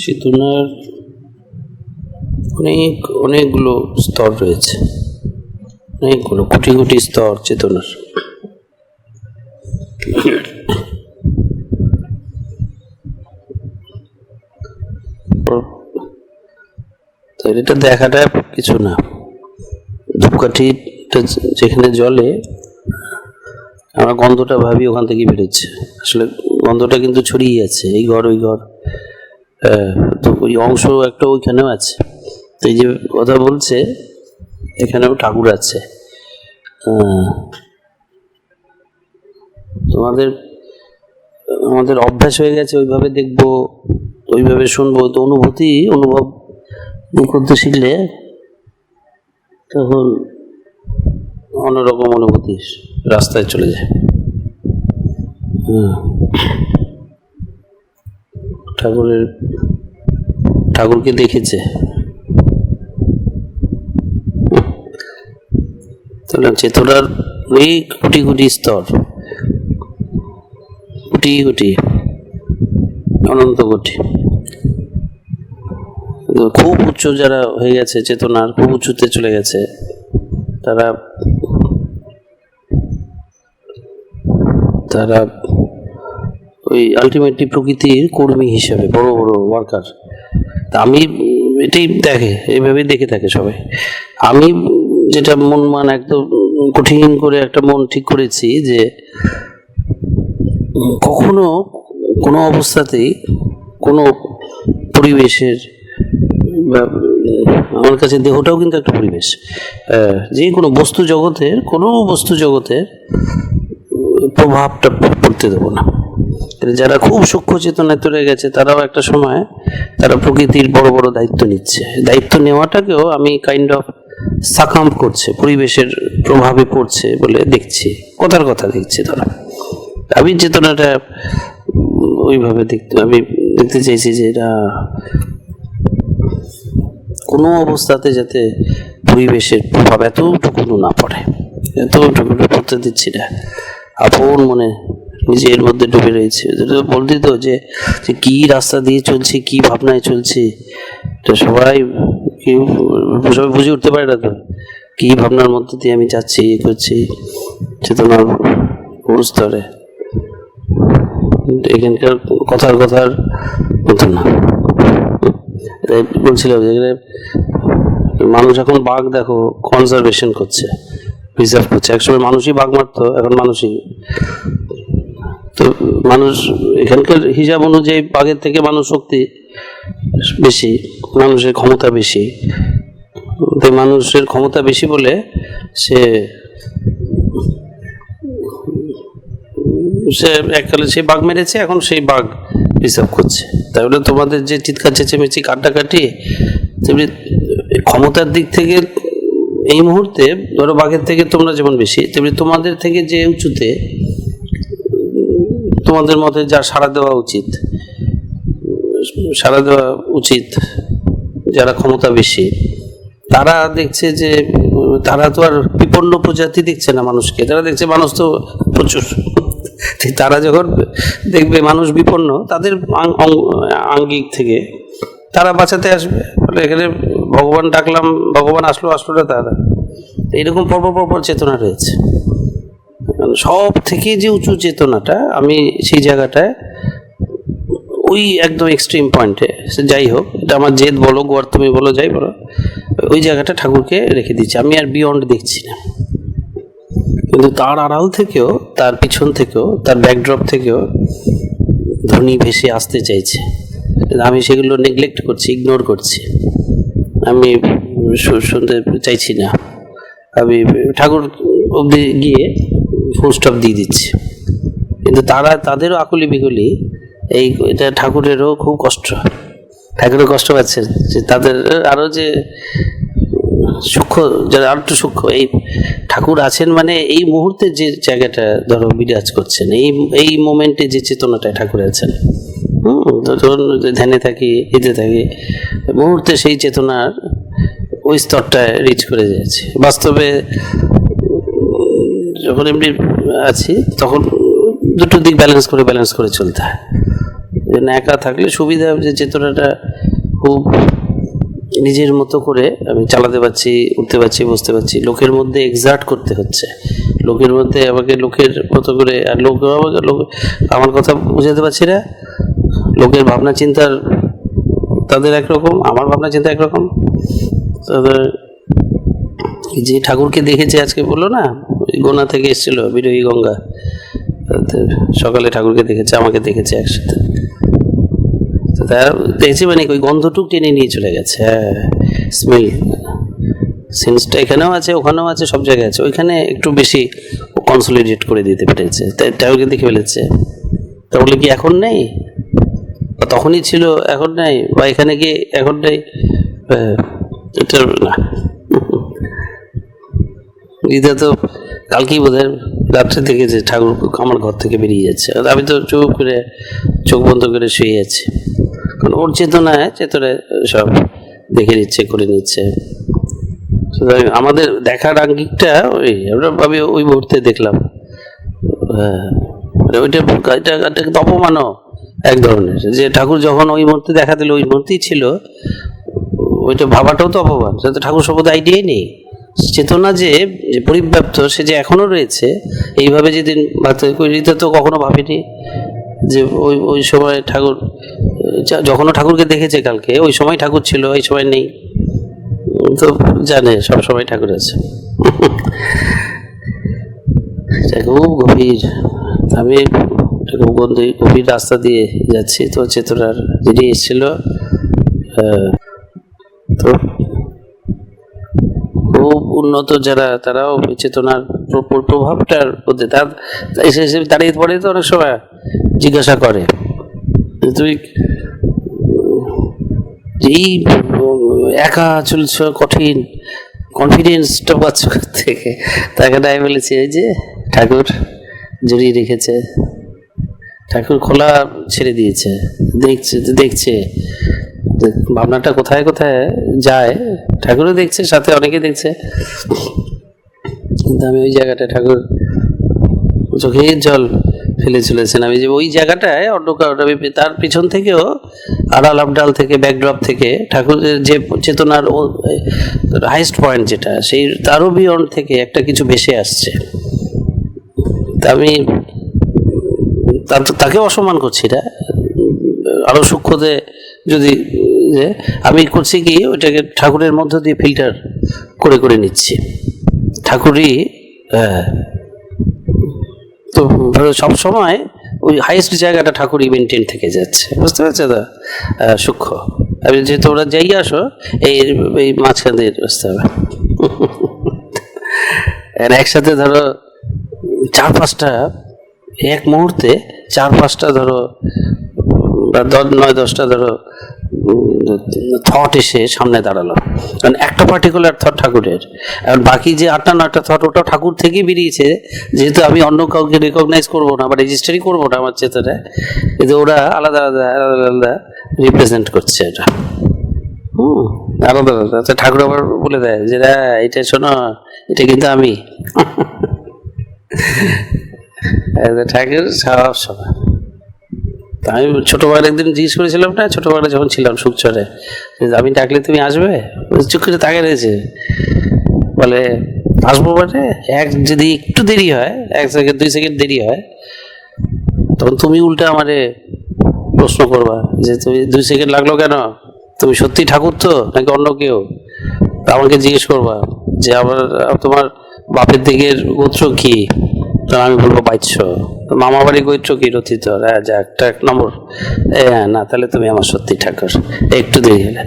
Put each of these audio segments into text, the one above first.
চেতনার অনেকগুলো স্তর রয়েছে, অনেকগুলো কোটি কোটি স্তর চেতনার। তো এটা দেখাটা কিছু না। ধূপকাঠিটা যেখানে জ্বলে আমরা গন্ধটা ভাবি ওখান থেকে বেরোচ্ছে, আসলে গন্ধটা কিন্তু ছড়িয়ে যাচ্ছে এই ঘর ওই ঘর। তো ওই অংশ একটা ওইখানেও আছে। তো এই যে কথা বলছে এখানেও ঠাকুর আছে। আমাদের অভ্যাস হয়ে গেছে ওইভাবে দেখবো, ওইভাবে শুনবো। তো অনুভব করতে শিখলে তখন অন্যরকম অনুভূতি রাস্তায় চলে যায়। ঠাকুরকে দেখেছে, তাহলে চেতনার ওই কোটি কোটি স্তর, কোটি কোটি, অনন্ত কোটি। খুব উচ্চ যারা হয়ে গেছে চেতনার, খুব উঁচুতে চলে গেছে, তারা ওই আলটিমেটলি প্রকৃতির কর্মী হিসেবে বড় বড় ওয়ার্কার। তা আমি এটাই এইভাবেই দেখে থাকে সবাই। আমি যেটা মন একদম কঠিন করে একটা মন ঠিক করেছি যে কখনো কোনো অবস্থাতেই কোনো পরিবেশের, আমার কাছে দেহটাও কিন্তু একটা পরিবেশ, যে কোনো বস্তু জগতের প্রভাবটা পড়তে দেবো না। যারা খুব সূক্ষ্ম চেতনায় চলে গেছে তারাও একটা সময় তারা প্রকৃতির বড় বড় দায়িত্ব নিচ্ছে। দায়িত্ব নেওয়াটাকেও আমি কাইন্ড অফ সাকাম্প করছে, পরিবেশের প্রভাবে পড়ছে বলে দেখছি, কথার কথা দেখছি। ধরা আমি চেতনাটা ওইভাবে দেখতে চাইছি যে এটা কোনো অবস্থাতে যাতে পরিবেশের প্রভাব এতটুকুনো না পড়ে, এতটুকুনো পড়তে দিচ্ছি না। আপন মনে নিজের মধ্যে ডুবে রয়েছে। বলতে তো যে কি রাস্তা দিয়ে চলছি, কি ভাবনায় চলছি, এটা সবাই বুঝে উঠতে পারে না। তো কি ভাবনার মধ্যে দিয়ে আমি যাচ্ছি, করছি চেতনার স্তরে। এখানকার কথার মতো না। বলছিলাম যেখানে মানুষ এখন বাঘ দেখো কনজারভেশন করছে, প্রিজার্ভ করছে। একসময় মানুষই বাঘ মারতো, এখন মানুষই। তো মানুষ এখানকার হিসাব অনুযায়ী বাঘের থেকে মানুষ শক্তি বেশি, মানুষের ক্ষমতা বেশি। তাই মানুষের ক্ষমতা বেশি বলে সে এককালে সেই বাঘ মেরেছে, এখন সেই বাঘ প্রিজার্ভ করছে। তাহলে তোমাদের যে চিৎকার চেঁচেমেচি কাটাকাটি, তেমনি ক্ষমতার দিক থেকে এই মুহূর্তে ধরো বাঘের থেকে তোমরা যেমন বেশি, তেমনি তোমাদের থেকে যে উঁচুতে তোমাদের মতে যা সাড়া দেওয়া উচিত, যারা ক্ষমতা বেশি, তারা দেখছে যে তারা তো আর বিপন্ন প্রজাতি দেখছে না মানুষকে, তারা দেখছে মানুষ তো প্রচুর। তারা যখন দেখবে মানুষ বিপন্ন, তাদের আঙ্গিক থেকে তারা বাঁচাতে আসবে। বলে এখানে ভগবান ডাকলাম, ভগবান আসলো না, তারা এইরকম পরপর চেতনা রয়েছে। সব থেকে যে উঁচু চেতনাটা, আমি সেই জায়গাটায় ওই একদম এক্সট্রিম পয়েন্টে, যাই হোক, এটা আমার জেদ বলো, গোয়ার্তমি বলো, যাই বলো, ওই জায়গাটা ঠাকুরকে রেখে দিচ্ছি। আমি আর বিয়ন্ড দেখছি না। কিন্তু তার আড়াল থেকেও, তার পিছন থেকেও, তার ব্যাকড্রপ থেকেও ধ্বনি ভেসে আসতে চাইছে। আমি সেগুলো নেগলেক্ট করছি, ইগনোর করছি, আমি শুনতে চাইছি না। আমি ঠাকুর অবধি গিয়ে ফুল স্টপ দিয়ে দিচ্ছি। কিন্তু তাদেরও আকুলি বিকুলি, এটা ঠাকুরেরও খুব কষ্ট, ঠাকুরও কষ্ট পাচ্ছেন যে তাদের আরও যে সূক্ষ্ম, যারা আর একটু সূক্ষ্ম, এই ঠাকুর আছেন মানে এই মুহূর্তে যে জায়গাটা ধরো বিরাজ করছেন, এই মোমেন্টে যে চেতনাটা ঠাকুর আছেন, যখন ধ্যানে থাকি, এতে থাকি, মুহূর্তে সেই চেতনার ওই স্তরটায় রিচ করে যাচ্ছে। বাস্তবে যখন এমনি আছি তখন দুটো দিক ব্যালেন্স করে চলতে হয়। একা থাকলে সুবিধা, যে চেতনাটা খুব নিজের মতো করে আমি চালাতে পারছি, উঠতে পারছি, বুঝতে পারছি। লোকের মধ্যে এক্সার্ট করতে হচ্ছে, লোকের মধ্যে আমাকে লোকের মতো করে, আর লোক আমাকে আমার কথা বুঝাতে পারছি না, লোকের ভাবনা চিন্তার তাদের একরকম, আমার ভাবনা চিন্তা একরকম। তাদের যে ঠাকুরকে দেখেছে আজকে বললো না, গোনা থেকে এসেছিল বিরোহী গঙ্গা, সকালে ঠাকুরকে দেখেছে, আমাকে দেখেছে একসাথে, তার দেখেছি মানে ওই গন্ধটুক টেনে নিয়ে চলে গেছে। হ্যাঁ, স্মেল সেন্সটা এখানেও আছে, ওখানেও আছে, সব জায়গায় আছে। ওইখানে একটু বেশি কনসলিডেট করে দিতে পেরেছে, তাই ঠাকুরকে দেখে ফেলেছে। তাহলে কি এখন নেই, বা তখনই ছিল এখন নেই, বা এখানে গিয়ে এখন নেই, এটা না। এটা তো কালকেই বোধ হয় রাত্রে দেখেছে ঠাকুর আমার ঘর থেকে বেরিয়ে যাচ্ছে, আমি তো চুপ করে চোখ বন্ধ করে শুয়ে যাচ্ছি, কারণ ওর চেতনায় সব দেখে নিচ্ছে, করে নিচ্ছে। আমাদের দেখার আঙ্গিকটা আমি ওই মুহূর্তে দেখলাম। হ্যাঁ, ওইটা অপমানও এক ধরনের, যে ঠাকুর যখন ওই মুহূর্তে দেখা দিল, ওই মুহূর্তেই ছিল, ওইটা ভাবাটাও তো অপমান। সেটা ঠাকুর সম্বন্ধে আইডিয়াই নেই। চেতনা যে পরিব্যাপ্ত, সে যে এখনো রয়েছে, এইভাবে যেদিন ভাবতে তো কখনো ভাবিনি যে ওই সময় ঠাকুর, যখনও ঠাকুরকে দেখেছে কালকে, ওই সময় ঠাকুর ছিল, এই সময় নেই। তো জানে সব সময় ঠাকুর আছে। খুব গভীর, আমি গভীর রাস্তা দিয়ে যাচ্ছি, তো চেতনার যিনি এসেছিল, তো খুব উন্নত যারা, তারাও চেতনার প্রভাবটার মধ্যে এসে দাঁড়িয়ে পড়ে, তো অনেক সময় জিজ্ঞাসা করে তুই এই একা চলছ, কঠিন কনফিডেন্সটা পাচ্ছ থেকে। তাকে আমি বলেছি ওই যে ঠাকুর জড়িয়ে রেখেছে, ঠাকুর খোলা ছেড়ে দিয়েছে, দেখছে ভাবনাটা কোথায় কোথায় যায়, ঠাকুরও দেখছে, সাথে অনেকে দেখছে। কিন্তু আমি ওই জায়গাটা, ঠাকুর চোখের জল ফেলে চলেছেন, আমি যে ওই জায়গাটায় অন্য কারণ, আমি তার পিছন থেকেও, আড়াল আবডাল থেকে, ব্যাকড্রপ থেকে ঠাকুরের যে চেতনার হাইস্ট পয়েন্ট যেটা, সেই তারও বিয়ন্ড থেকে একটা কিছু ভেসে আসছে। তা আমি তাকে অসম্মান করছি না, আরো সূক্ষ্মতে যদি আমি করছি কি, ওইটাকে ঠাকুরের মধ্য দিয়ে ফিল্টার করে করে নিচ্ছি। ঠাকুরই তো সব সময় ওই হাইয়েস্ট জায়গাটা ঠাকুরই মেনটেন থেকে যাচ্ছে, বুঝতে পারছো তো? সূক্ষ্ম, আমি যেহেতু ওরা যাই আসো, এই মাঝখান দিয়ে বুঝতে হবে। একসাথে ধরো 4-5টা, এক মুহূর্তে 4-5টা ধরো, 9-10টা ধরো থট এসে সামনে দাঁড়ালো, কারণ একটা পার্টিকুলার থট ঠাকুরের, আর বাকি যে 8টা-9টা থট, ওটা ঠাকুর থেকেই বেরিয়েছে। যেহেতু আমি অন্য কাউকে রেকগনাইজ করবো না বা রেজিস্টারই করবো না আমার চেতনায়, কিন্তু ওরা আলাদা আলাদা আলাদা আলাদা রিপ্রেজেন্ট করছে এটা। আলাদা আলাদা। তো ঠাকুর আবার বলে দেয় যে এটা শোনো, এটা কিন্তু আমি। ঠাকুর সব সময়। আমি ছোটবেলায় একদিন জিজ্ঞেস করেছিলাম না, ছোটবেলায় যখন ছিলাম সুখচরে, আমি ডাকলে তুমি আসবে? চুপ করে তাকিয়ে রয়েছে, বলে আসবো মানে যদি একটু দেরি হয়, 1 সেকেন্ড 2 সেকেন্ড দেরি হয়, তখন তুমি উল্টে আমারে প্রশ্ন করবা যে তুমি 2 সেকেন্ড লাগলো কেন, তুমি সত্যি ঠাকুর তো নাকি অন্য কেউ? আমাকে জিজ্ঞেস করবা যে তোমার বাপের দিকের গোত্র কি, তখন আমি বলবো বাইচ্ছ, মামা বাড়ি গোত্র কি রথিত, হ্যাঁ যাক, 1 নম্বর, হ্যাঁ না, তাহলে তুমি আমার সত্যি ঠাকুর। একটু দেরি হলে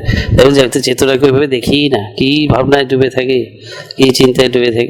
চেতনাকে ওইভাবে দেখি না, কি ভাবনায় ডুবে থাকি, কি চিন্তায় ডুবে থাকি।